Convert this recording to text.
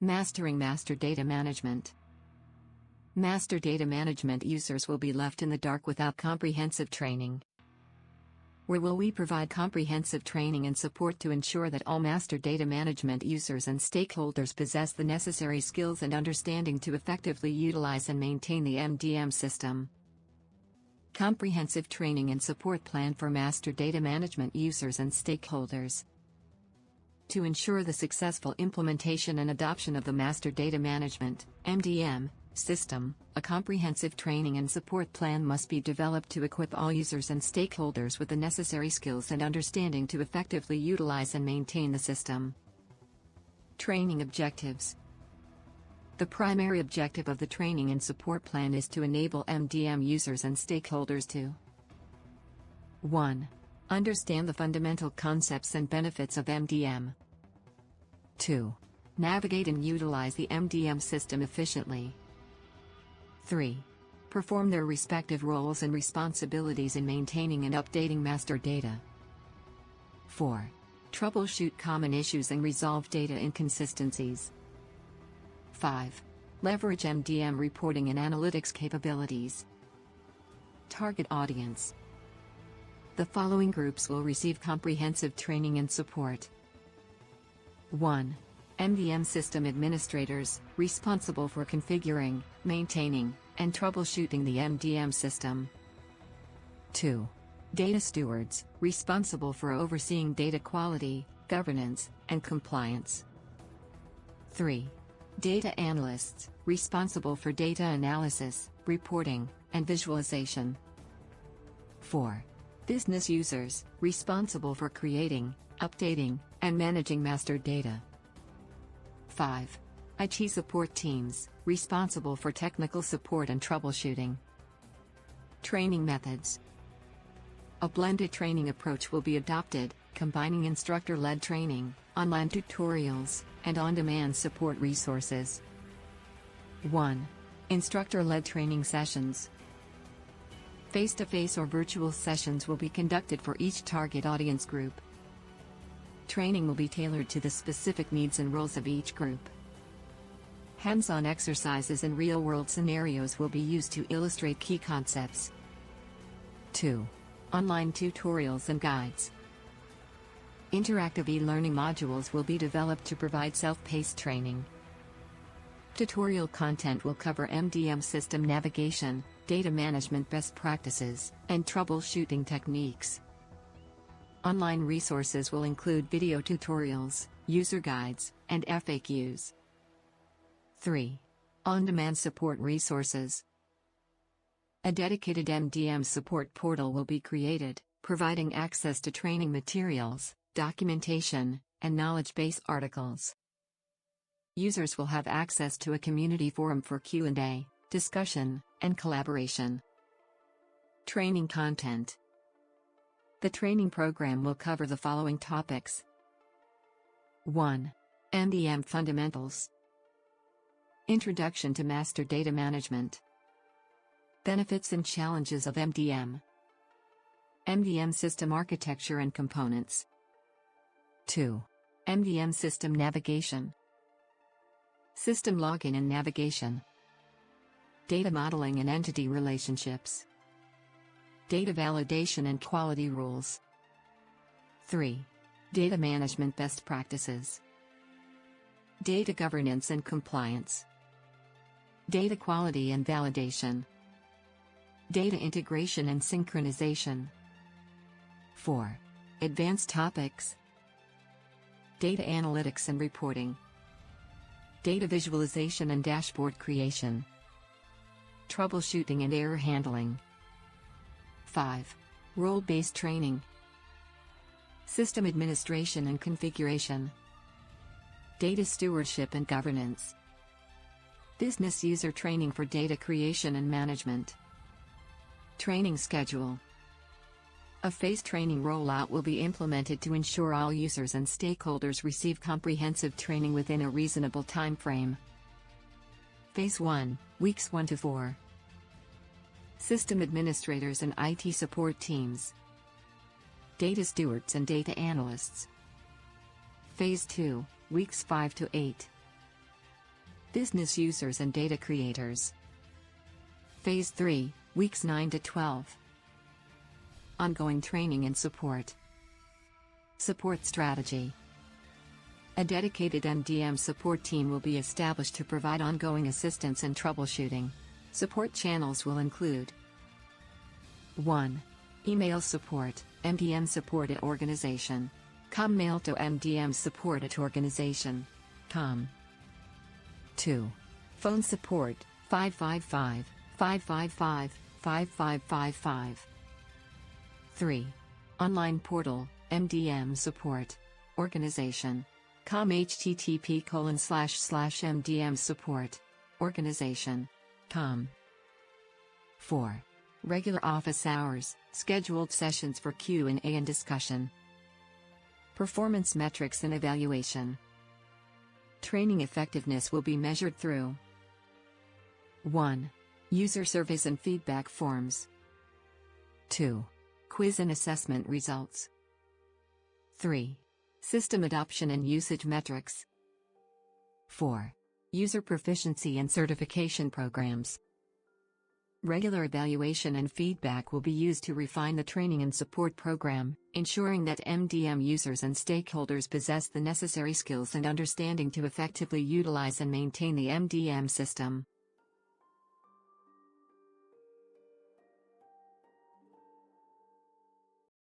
Mastering Master Data Management. Master data management users will be left in the dark without comprehensive training. Where will we provide comprehensive training and support to ensure that all master data management users and stakeholders possess the necessary skills and understanding to effectively utilize and maintain the MDM system. Comprehensive training and support plan for master data management users and stakeholders. To ensure the successful implementation and adoption of the master data management (MDM) system, a comprehensive training and support plan must be developed to equip all users and stakeholders with the necessary skills and understanding to effectively utilize and maintain the system. Training objectives. The primary objective of the training and support plan is to enable MDM users and stakeholders to 1. Understand the fundamental concepts and benefits of MDM. 2. Navigate and utilize the MDM system efficiently. 3. Perform their respective roles and responsibilities in maintaining and updating master data. 4. Troubleshoot common issues and resolve data inconsistencies. 5. Leverage MDM reporting and analytics capabilities. Target audience. The following groups will receive comprehensive training and support. 1. MDM system administrators, responsible for configuring, maintaining, and troubleshooting the MDM system. 2. Data stewards, responsible for overseeing data quality, governance, and compliance. 3. Data analysts, responsible for data analysis, reporting, and visualization. 4. Business users, responsible for creating, updating, and managing master data. 5. IT support teams, responsible for technical support and troubleshooting. Training methods. A blended training approach will be adopted, combining instructor-led training, online tutorials, and on-demand support resources. 1. Instructor-led training sessions. Face-to-face or virtual sessions will be conducted for each target audience group. Training will be tailored to the specific needs and roles of each group. Hands-on exercises and real-world scenarios will be used to illustrate key concepts. 2. Online tutorials and guides. Interactive e-learning modules will be developed to provide self-paced training. Tutorial content will cover MDM system navigation, data management best practices, and troubleshooting techniques. Online resources will include video tutorials, user guides, and FAQs. 3. On-demand support resources. A dedicated MDM support portal will be created, providing access to training materials, documentation, and knowledge base articles. Users will have access to a community forum for Q&A, discussion, and collaboration. Training content. The training program will cover the following topics. 1. MDM fundamentals. Introduction to master data management. Benefits and challenges of MDM. MDM system architecture and components. 2. MDM system navigation. System login and navigation. Data modeling and entity relationships. Data validation and quality rules. 3. Data management best practices. Data governance and compliance. Data quality and validation. Data integration and synchronization. 4. Advanced topics. Data analytics and reporting. Data visualization and dashboard creation. Troubleshooting and error handling. 5. Role-based training. System administration and configuration. Data stewardship and governance. Business user training for data creation and management. Training schedule. A phased training rollout will be implemented to ensure all users and stakeholders receive comprehensive training within a reasonable time frame. Phase 1, weeks 1 to 4. System administrators and IT support teams. Data stewards and data analysts. Phase 2, weeks 5 to 8. Business users and data creators. Phase 3, weeks 9 to 12. Ongoing training and support. Support strategy. A dedicated MDM support team will be established to provide ongoing assistance and troubleshooting. Support channels will include 1. Email support, MDM support at organization. Mail to MDM support at organization.com. 2. Phone support, 555-555-5555. 3. Online portal, MDM support. Organization. http://MDM support. Organization.com. 4. Regular office hours, scheduled sessions for Q&A and discussion. Performance metrics and evaluation. Training effectiveness will be measured through 1. User surveys and feedback forms. 2. Quiz and assessment results. 3. System adoption and usage metrics. 4. User proficiency and certification programs. Regular evaluation and feedback will be used to refine the training and support program, ensuring that MDM users and stakeholders possess the necessary skills and understanding to effectively utilize and maintain the MDM system.